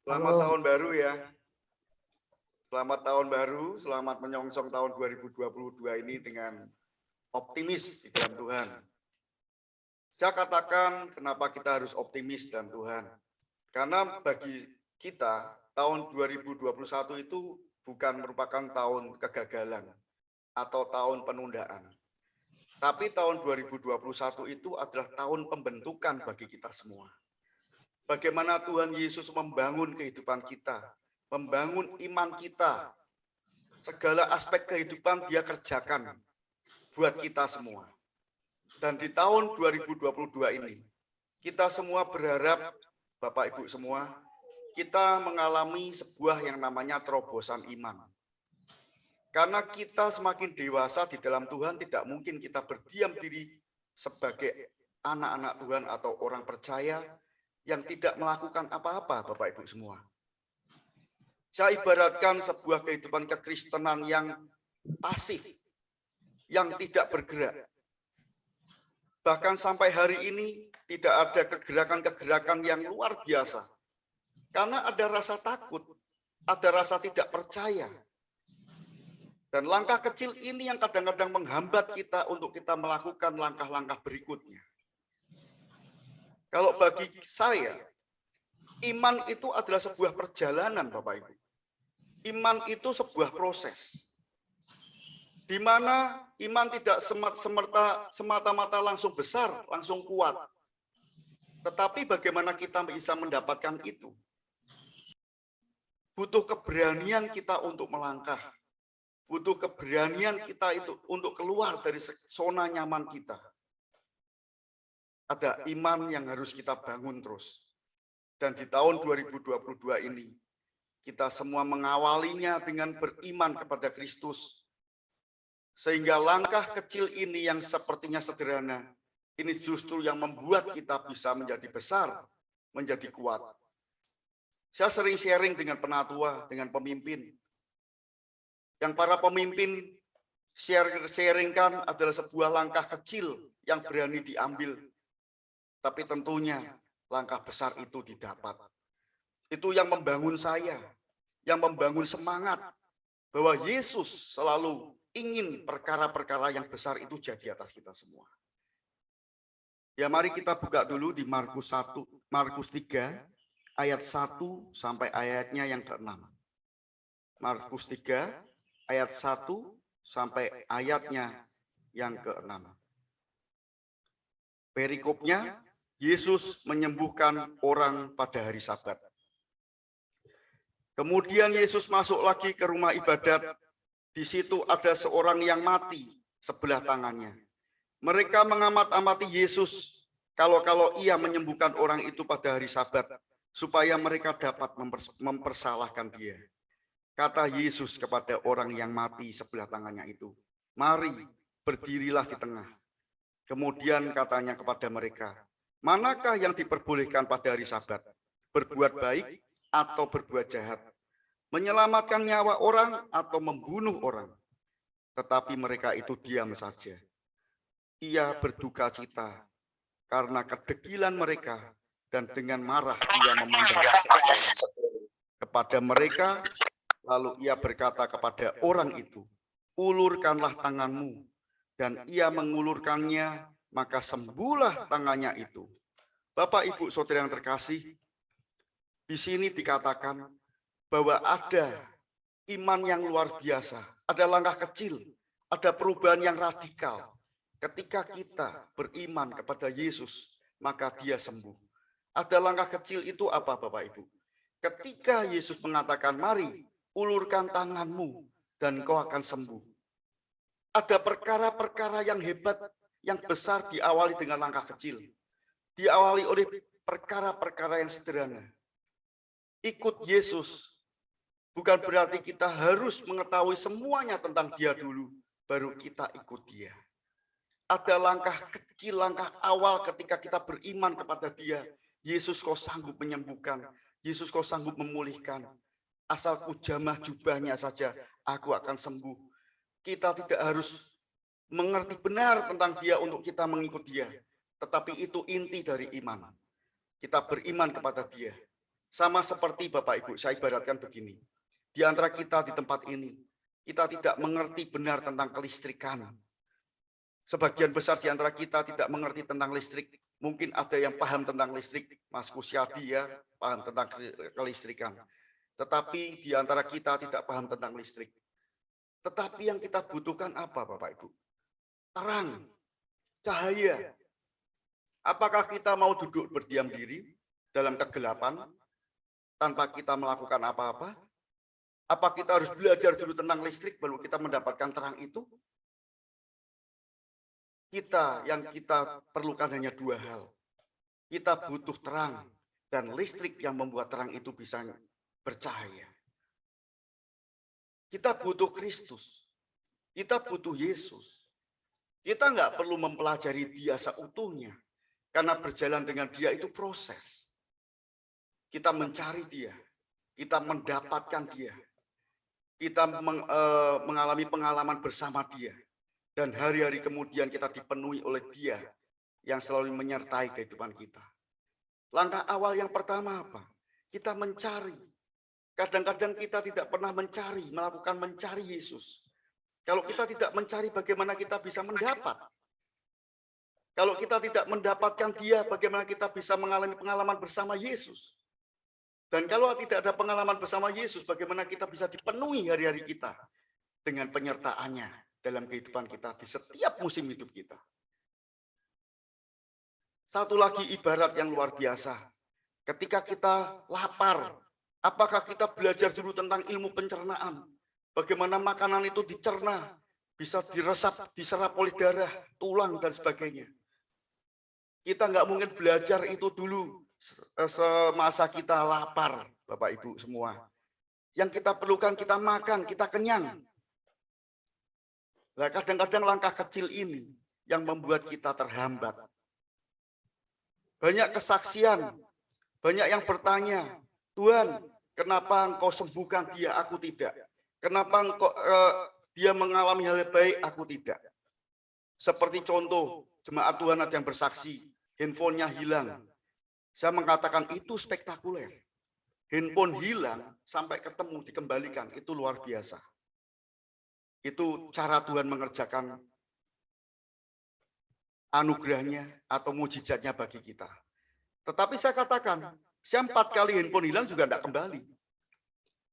Selamat Halo. tahun baru ya. Selamat tahun baru, selamat menyongsong tahun 2022 ini dengan optimis di dalam Tuhan. Saya katakan kenapa kita harus optimis dalam Tuhan. Karena bagi kita tahun 2021 itu bukan merupakan tahun kegagalan atau tahun penundaan. Tapi tahun 2021 itu adalah tahun pembentukan bagi kita semua. Bagaimana Tuhan Yesus membangun kehidupan kita, membangun iman kita. Segala aspek kehidupan Dia kerjakan buat kita semua. Dan di tahun 2022 ini, kita semua berharap, Bapak Ibu semua, kita mengalami sebuah yang namanya terobosan iman. Karena kita semakin dewasa di dalam Tuhan, tidak mungkin kita berdiam diri sebagai anak-anak Tuhan atau orang percaya yang tidak melakukan apa-apa, Bapak Ibu semua. Saya ibaratkan sebuah kehidupan kekristenan yang pasif, yang tidak bergerak. Bahkan sampai hari ini tidak ada kegerakan-kegerakan yang luar biasa. Karena ada rasa takut, ada rasa tidak percaya. Dan langkah kecil ini yang kadang-kadang menghambat kita untuk kita melakukan langkah-langkah berikutnya. Kalau bagi saya, iman itu adalah sebuah perjalanan, Bapak Ibu. Iman itu sebuah proses. Di mana iman tidak semata-mata langsung besar, langsung kuat. Tetapi bagaimana kita bisa mendapatkan itu? Butuh keberanian kita untuk melangkah. Butuh keberanian kita itu untuk keluar dari zona nyaman kita. Ada iman yang harus kita bangun terus. Dan di tahun 2022 ini, kita semua mengawalinya dengan beriman kepada Kristus. Sehingga langkah kecil ini yang sepertinya sederhana, ini justru yang membuat kita bisa menjadi besar, menjadi kuat. Saya sering sharing dengan penatua, dengan pemimpin. Yang para pemimpin sharingkan adalah sebuah langkah kecil yang berani diambil. Tapi tentunya langkah besar itu didapat. Itu yang membangun saya, yang membangun semangat bahwa Yesus selalu ingin perkara-perkara yang besar itu jadi atas kita semua. Ya, mari kita buka dulu di Markus 3 ayat 1 sampai ayatnya yang ke-6. Markus 3 ayat 1 sampai ayatnya yang ke-6. Perikopnya, Yesus menyembuhkan orang pada hari Sabat. Kemudian Yesus masuk lagi ke rumah ibadat. Di situ ada seorang yang mati sebelah tangannya. Mereka mengamat-amati Yesus kalau ia menyembuhkan orang itu pada hari Sabat, supaya mereka dapat mempersalahkan dia. Kata Yesus kepada orang yang mati sebelah tangannya itu, "Mari, berdirilah di tengah." Kemudian katanya kepada mereka, "Manakah yang diperbolehkan pada hari Sabat? Berbuat baik atau berbuat jahat? Menyelamatkan nyawa orang atau membunuh orang?" Tetapi mereka itu diam saja. Ia berduka cita karena kedegilan mereka, dan dengan marah ia memandang kepada mereka. Lalu ia berkata kepada orang itu, "Ulurkanlah tanganmu." Dan ia mengulurkannya, maka sembuhlah tangannya itu. Bapak, Ibu, Saudara yang terkasih, di sini dikatakan bahwa ada iman yang luar biasa, ada langkah kecil, ada perubahan yang radikal. Ketika kita beriman kepada Yesus, maka Dia sembuh. Ada langkah kecil itu apa, Bapak Ibu? Ketika Yesus mengatakan, "Mari, ulurkan tanganmu dan kau akan sembuh." Ada perkara-perkara yang hebat, yang besar diawali dengan langkah kecil. Diawali oleh perkara-perkara yang sederhana. Ikut Yesus bukan berarti kita harus mengetahui semuanya tentang Dia dulu, baru kita ikut Dia. Ada langkah kecil, langkah awal ketika kita beriman kepada Dia. Yesus, kau sanggup menyembuhkan. Yesus, kau sanggup memulihkan. Asal ku jamah jubahnya saja, aku akan sembuh. Kita tidak harus mengerti benar tentang Dia untuk kita mengikut Dia. Tetapi itu inti dari iman. Kita beriman kepada Dia. Sama seperti Bapak Ibu, saya ibaratkan begini. Di antara kita di tempat ini, kita tidak mengerti benar tentang kelistrikan. Sebagian besar di antara kita tidak mengerti tentang listrik. Mungkin ada yang paham tentang listrik, Mas Kusyadi ya, paham tentang kelistrikan. Tetapi di antara kita tidak paham tentang listrik. Tetapi yang kita butuhkan apa Bapak Ibu? Terang, cahaya. Apakah kita mau duduk berdiam diri dalam kegelapan tanpa kita melakukan apa-apa? Apa kita harus belajar dulu tentang listrik baru kita mendapatkan terang itu? Yang kita perlukan hanya dua hal. Kita butuh terang dan listrik yang membuat terang itu bisa bercahaya. Kita butuh Kristus. Kita butuh Yesus. Kita nggak perlu mempelajari dia seutuhnya. Karena berjalan dengan dia itu proses. Kita mencari dia. Kita mendapatkan dia. Kita mengalami pengalaman bersama dia. Dan hari-hari kemudian kita dipenuhi oleh dia yang selalu menyertai kehidupan kita. Langkah awal yang pertama apa? Kita mencari. Kadang-kadang kita tidak pernah melakukan mencari Yesus. Kalau kita tidak mencari, bagaimana kita bisa mendapat? Kalau kita tidak mendapatkan dia, bagaimana kita bisa mengalami pengalaman bersama Yesus? Dan kalau tidak ada pengalaman bersama Yesus, bagaimana kita bisa dipenuhi hari-hari kita dengan penyertaannya dalam kehidupan kita di setiap musim hidup kita. Satu lagi ibarat yang luar biasa. Ketika kita lapar, apakah kita belajar dulu tentang ilmu pencernaan? Bagaimana makanan itu dicerna, bisa diserap oleh darah, tulang, dan sebagainya. Kita nggak mungkin belajar itu dulu semasa kita lapar, Bapak Ibu semua. Yang kita perlukan kita makan, kita kenyang. Nah, kadang-kadang langkah kecil ini yang membuat kita terhambat. Banyak kesaksian, banyak yang bertanya, Tuhan, kenapa Engkau sembuhkan dia, aku tidak? Kenapa dia mengalami hal baik, aku tidak? Seperti contoh, jemaat Tuhan ada yang bersaksi, handphonenya hilang. Saya mengatakan itu spektakuler. Handphone hilang sampai ketemu dikembalikan, itu luar biasa. Itu cara Tuhan mengerjakan anugerahnya atau mujizatnya bagi kita. Tetapi saya katakan, saya 4 kali handphone hilang juga tidak kembali.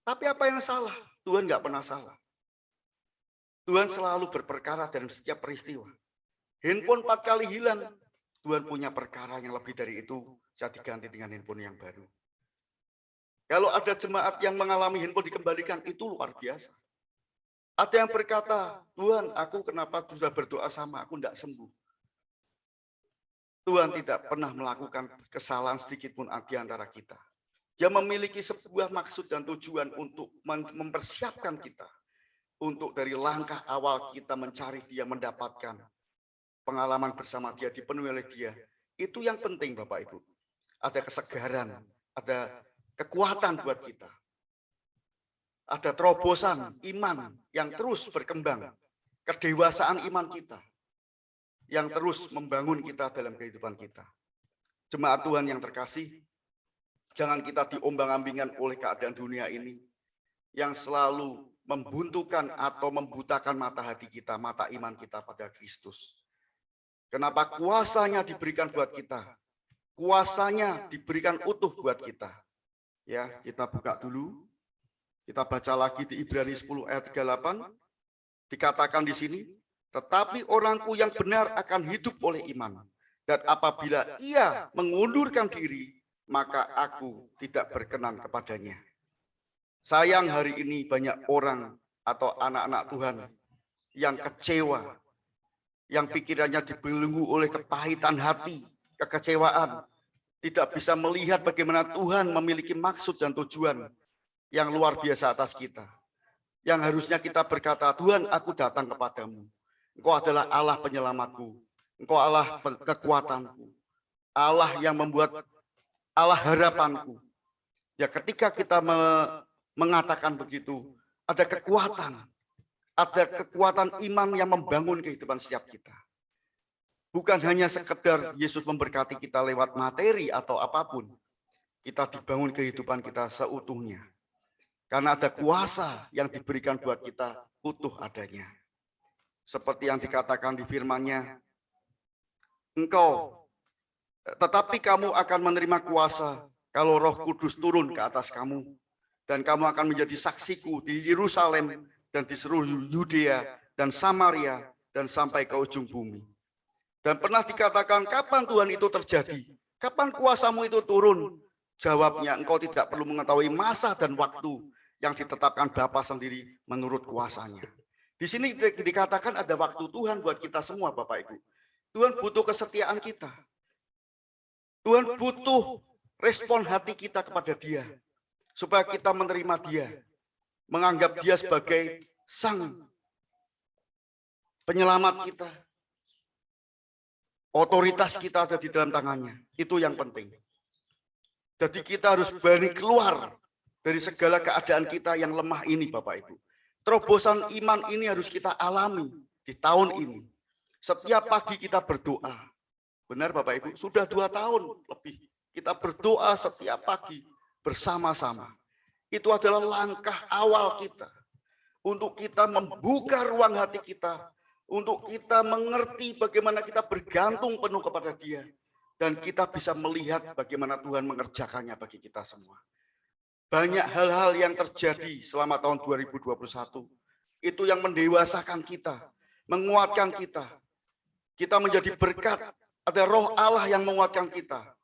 Tapi apa yang salah? Tuhan nggak pernah salah. Tuhan selalu berperkara dalam setiap peristiwa. Handphone 4 kali hilang, Tuhan punya perkara yang lebih dari itu, saya diganti dengan handphone yang baru. Kalau ada jemaat yang mengalami handphone dikembalikan, itu luar biasa. Ada yang berkata, Tuhan, aku kenapa sudah berdoa sama, aku tidak sembuh. Tuhan tidak pernah melakukan kesalahan sedikit pun di antara kita. Dia memiliki sebuah maksud dan tujuan untuk mempersiapkan kita. Untuk dari langkah awal kita mencari dia, mendapatkan pengalaman bersama dia, dipenuhi oleh dia. Itu yang penting Bapak Ibu. Ada kesegaran, ada kekuatan buat kita. Ada terobosan iman yang terus berkembang. Kedewasaan iman kita. Yang terus membangun kita dalam kehidupan kita. Jemaat Tuhan yang terkasih, jangan kita diombang-ambingkan oleh keadaan dunia ini yang selalu membuntukan atau membutakan mata hati kita, mata iman kita pada Kristus. Kenapa kuasanya diberikan buat kita? Kuasanya diberikan utuh buat kita. Ya, kita buka dulu. Kita baca lagi di Ibrani 10 ayat 38. Dikatakan di sini, tetapi orangku yang benar akan hidup oleh iman. Dan apabila ia mengundurkan diri, maka aku tidak berkenan kepadanya. Sayang hari ini banyak orang atau anak-anak Tuhan yang kecewa, yang pikirannya dibelenggu oleh kepahitan hati, kekecewaan, tidak bisa melihat bagaimana Tuhan memiliki maksud dan tujuan yang luar biasa atas kita. Yang harusnya kita berkata, Tuhan, aku datang kepadamu. Engkau adalah Allah penyelamatku. Engkau Allah kekuatanku. Allah yang membuat, Allah harapanku. Ya, ketika kita mengatakan begitu, ada kekuatan. Ada kekuatan iman yang membangun kehidupan setiap kita. Bukan hanya sekedar Yesus memberkati kita lewat materi atau apapun. kita dibangun kehidupan kita seutuhnya. Karena ada kuasa yang diberikan buat kita utuh adanya. Seperti yang dikatakan di firman-Nya, tetapi kamu akan menerima kuasa kalau Roh Kudus turun ke atas kamu. Dan kamu akan menjadi saksiku di Yerusalem dan di seluruh Yudea dan Samaria dan sampai ke ujung bumi. Dan pernah dikatakan, kapan Tuhan itu terjadi? Kapan kuasamu itu turun? Jawabnya, engkau tidak perlu mengetahui masa dan waktu yang ditetapkan Bapa sendiri menurut kuasanya. Di sini dikatakan ada waktu Tuhan buat kita semua, Bapak Ibu. Tuhan butuh kesetiaan kita. Tuhan butuh respon hati kita kepada Dia. Supaya kita menerima Dia. Menganggap Dia sebagai Sang Penyelamat kita. Otoritas kita ada di dalam tangannya. Itu yang penting. Jadi kita harus berani keluar dari segala keadaan kita yang lemah ini, Bapak Ibu. Terobosan iman ini harus kita alami di tahun ini. Setiap pagi kita berdoa. Benar Bapak Ibu, sudah 2 tahun lebih. Kita berdoa setiap pagi bersama-sama. Itu adalah langkah awal kita. Untuk kita membuka ruang hati kita. Untuk kita mengerti bagaimana kita bergantung penuh kepada Dia. Dan kita bisa melihat bagaimana Tuhan mengerjakannya bagi kita semua. Banyak hal-hal yang terjadi selama tahun 2021. Itu yang mendewasakan kita. Menguatkan kita. Kita menjadi berkat. Ada roh Allah yang menguatkan kita.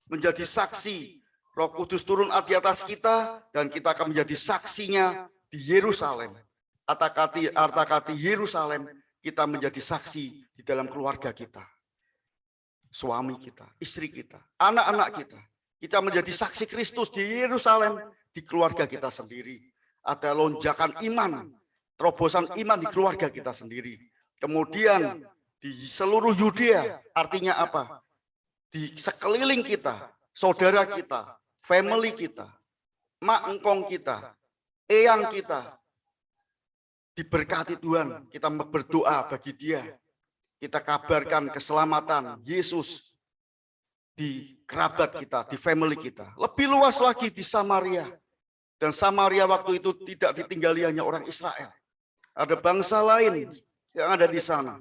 Menjadi saksi. Roh Kudus turun di atas kita. Dan kita akan menjadi saksinya di Yerusalem. Arta-kati Yerusalem. Kita menjadi saksi di dalam keluarga kita. Suami kita, istri kita, anak-anak kita. Kita menjadi saksi Kristus di Yerusalem, di keluarga kita sendiri. Ada lonjakan iman, terobosan iman di keluarga kita sendiri. Kemudian di seluruh Yudea, artinya apa? Di sekeliling kita, saudara kita, family kita, mak engkong kita, eyang kita, diberkati Tuhan. Kita berdoa bagi Dia. Kita kabarkan keselamatan Yesus di kerabat kita, di family kita. Lebih luas lagi di Samaria. Dan Samaria waktu itu tidak ditinggali hanya orang Israel. Ada bangsa lain yang ada di sana.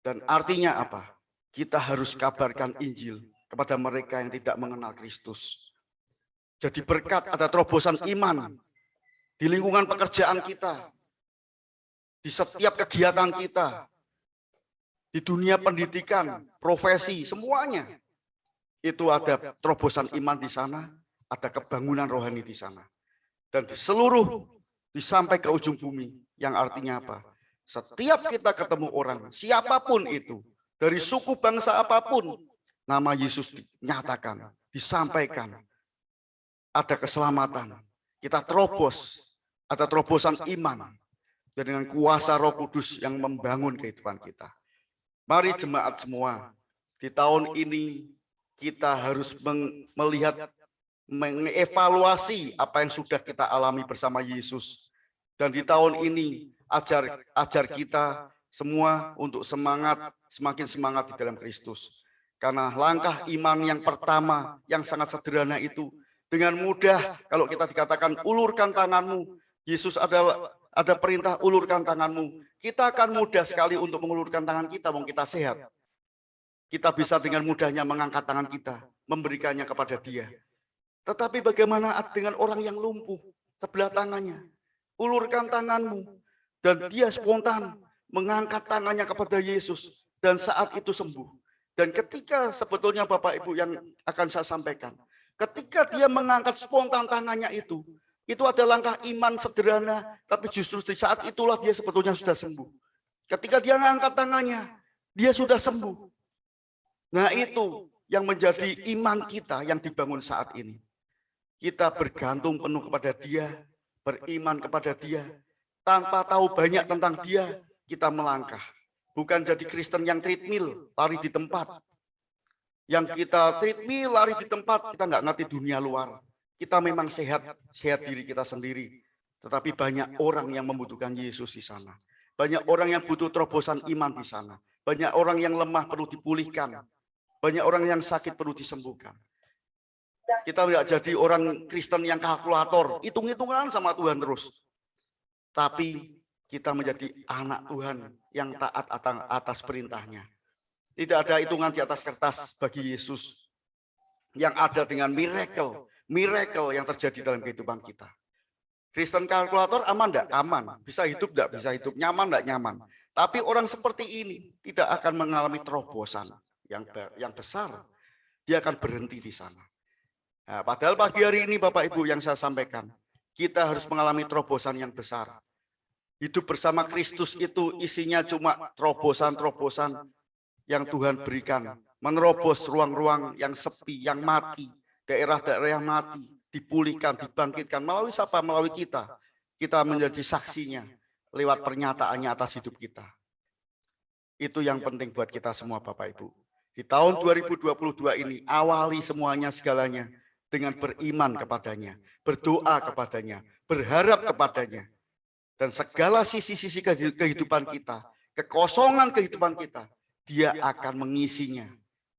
Dan artinya apa? Kita harus kabarkan Injil kepada mereka yang tidak mengenal Kristus. Jadi berkat ada terobosan iman di lingkungan pekerjaan kita, di setiap kegiatan kita, di dunia pendidikan, profesi, semuanya. Itu ada terobosan iman di sana, ada kebangunan rohani di sana. Dan di seluruh, sampai ke ujung bumi, yang artinya apa? Setiap kita ketemu orang, siapapun itu, dari suku bangsa apapun, nama Yesus dinyatakan, disampaikan. Ada keselamatan, kita terobos, ada terobosan iman. Dan dengan kuasa Roh Kudus yang membangun kehidupan kita. Mari jemaat semua, di tahun ini kita harus melihat, mengevaluasi apa yang sudah kita alami bersama Yesus. Dan di tahun ini ajar kita semua untuk semakin semangat di dalam Kristus. Karena langkah iman yang pertama, yang sangat sederhana itu, dengan mudah kalau kita dikatakan ulurkan tanganmu, Yesus ada perintah ulurkan tanganmu. Kita akan mudah sekali untuk mengulurkan tangan kita, wong kita sehat. Kita bisa dengan mudahnya mengangkat tangan kita, memberikannya kepada Dia. Tetapi bagaimana dengan orang yang lumpuh sebelah tangannya? Ulurkan tanganmu. Dan dia spontan mengangkat tangannya kepada Yesus. Dan saat itu sembuh. Dan ketika sebetulnya Bapak Ibu yang akan saya sampaikan. Ketika dia mengangkat spontan tangannya itu ada langkah iman sederhana, tapi justru di saat itulah dia sebetulnya sudah sembuh. Ketika dia mengangkat tangannya, dia sudah sembuh. Nah itu yang menjadi iman kita yang dibangun saat ini. Kita bergantung penuh kepada Dia, beriman kepada Dia. Tanpa tahu banyak tentang Dia, kita melangkah. Bukan jadi Kristen yang treadmill, lari di tempat. Yang kita treadmill, lari di tempat, kita nggak ngerti dunia luar. Kita memang sehat diri kita sendiri. Tetapi banyak orang yang membutuhkan Yesus di sana. Banyak orang yang butuh terobosan iman di sana. Banyak orang yang lemah perlu dipulihkan. Banyak orang yang sakit perlu disembuhkan. Kita tidak jadi orang Kristen yang kalkulator, hitung-hitungan sama Tuhan terus. Tapi kita menjadi anak Tuhan yang taat atas perintahnya. Tidak ada hitungan di atas kertas bagi Yesus. Yang ada dengan miracle yang terjadi dalam kehidupan kita. Kristen kalkulator aman enggak? Aman. Bisa hidup enggak? Bisa hidup. Nyaman enggak? Nyaman. Tapi orang seperti ini tidak akan mengalami terobosan yang besar. Dia akan berhenti di sana. Nah, padahal pagi hari ini Bapak Ibu yang saya sampaikan, kita harus mengalami terobosan yang besar. Hidup bersama Kristus itu isinya cuma terobosan-terobosan yang Tuhan berikan. Menerobos ruang-ruang yang sepi, yang mati, daerah-daerah yang mati, dipulihkan, dibangkitkan. Melalui siapa? Melalui kita. Kita menjadi saksinya lewat pernyataannya atas hidup kita. Itu yang penting buat kita semua Bapak Ibu. Di tahun 2022 ini, awali semuanya segalanya dengan beriman kepadanya, berdoa kepadanya, berharap kepadanya. Dan segala sisi-sisi kehidupan kita, kekosongan kehidupan kita, dia akan mengisinya.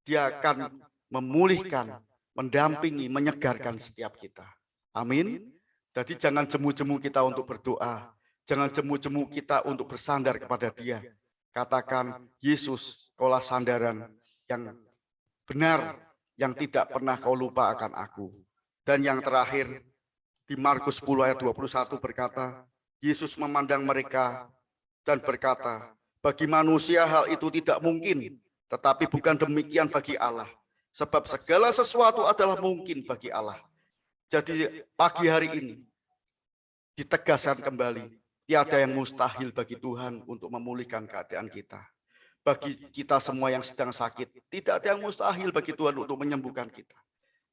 Dia akan memulihkan, mendampingi, menyegarkan setiap kita. Amin. Jadi jangan jemu-jemu kita untuk berdoa. Jangan jemu-jemu kita untuk bersandar kepada dia. Katakan, Yesus, kaulah sandaran yang benar, yang tidak pernah kau lupa akan aku. Dan yang terakhir, di Markus 10 ayat 21 berkata, Yesus memandang mereka dan berkata, bagi manusia hal itu tidak mungkin, tetapi bukan demikian bagi Allah. Sebab segala sesuatu adalah mungkin bagi Allah. Jadi pagi hari ini, ditegaskan kembali, tiada yang mustahil bagi Tuhan untuk memulihkan keadaan kita. Bagi kita semua yang sedang sakit, tidak ada yang mustahil bagi Tuhan untuk menyembuhkan kita.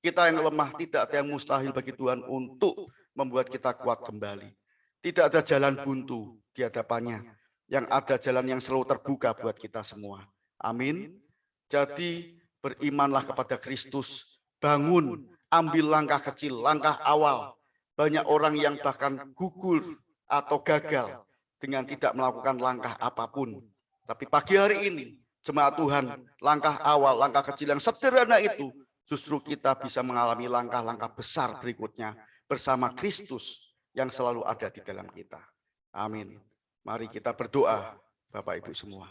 Kita yang lemah, tidak ada yang mustahil bagi Tuhan untuk membuat kita kuat kembali. Tidak ada jalan buntu di hadapannya. Yang ada jalan yang selalu terbuka buat kita semua. Amin. Jadi berimanlah kepada Kristus. Bangun, ambil langkah kecil, langkah awal. Banyak orang yang bahkan gugur atau gagal dengan tidak melakukan langkah apapun. Tapi pagi hari ini, jemaat Tuhan, langkah awal, langkah kecil yang sederhana itu, justru kita bisa mengalami langkah-langkah besar berikutnya bersama Kristus yang selalu ada di dalam kita. Amin. Mari kita berdoa, Bapak Ibu semua.